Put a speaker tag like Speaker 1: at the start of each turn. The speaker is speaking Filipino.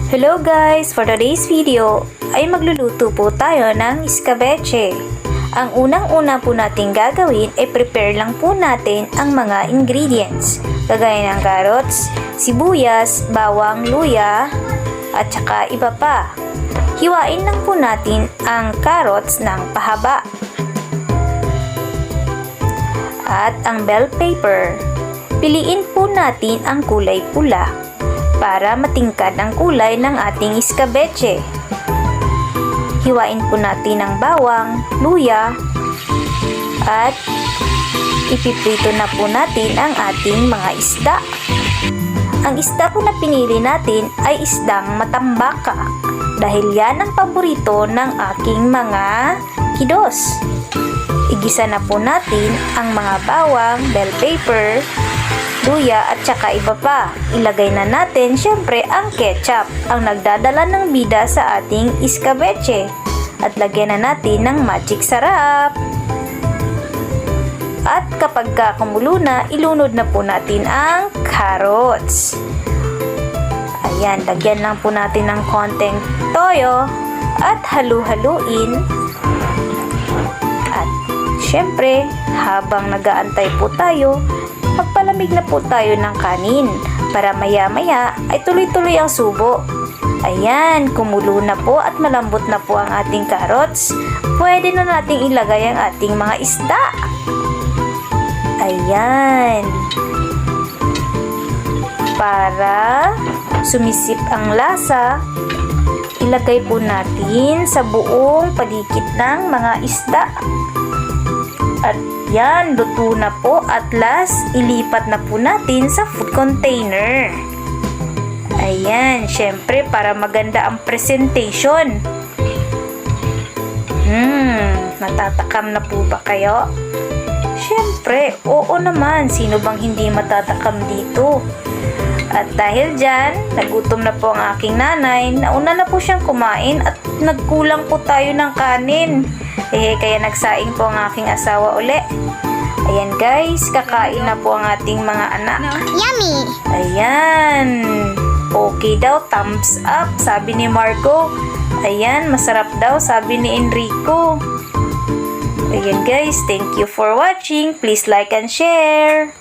Speaker 1: Hello guys! For today's video ay magluluto po tayo ng escabeche. Ang unang-una po natin gagawin ay prepare lang po natin ang mga ingredients. Kagaya ng carrots, sibuyas, bawang, luya, at saka iba pa. Hiwain lang po natin ang carrots ng pahaba. At ang bell pepper. Piliin po natin ang kulay pula para matingkad ang kulay ng ating escabeche. Hiwain po natin ang bawang, luya, at ipiprito na po natin ang ating mga isda. Ang isda po na pinili natin ay isdang matambaka dahil yan ang paborito ng aking mga kiddos. Igisa na po natin ang mga bawang, bell pepper, luya at saka iba pa. Ilagay na natin syempre ang ketchup, ang nagdadala ng bida sa ating escabeche. At lagyan na natin ng magic sarap. At kapag kumulo na, ilunod na po natin ang carrots. Ayan, lagyan lang po natin ng konting toyo at halu-haluin. At syempre, habang nag-aantay po tayo, magpalamig na po tayo ng kanin para maya-maya ay tuloy-tuloy ang subo. Ayan, kumulo na po at malambot na po ang ating carrots. Pwede na nating ilagay ang ating mga isda. Ayan. Para sumisip ang lasa, ilagay po natin sa buong paligid ng mga isda. At yan, luto na po at last, ilipat na po natin sa food container. Ayan, syempre para maganda ang presentation. Natatakam na po ba kayo? Syempre, oo naman, sino bang hindi matatakam dito? At dahil dyan, nagutom na po ang aking nanay, nauna na po siyang kumain at nagkulang po tayo ng kanin. Kaya nagsaing po ang aking asawa uli. Ayan guys, kakain na po ang ating mga anak.
Speaker 2: Yummy!
Speaker 1: Ayan. Okay daw, thumbs up, sabi ni Marco. Ayan, masarap daw, sabi ni Enrico. Ayan guys, thank you for watching. Please like and share.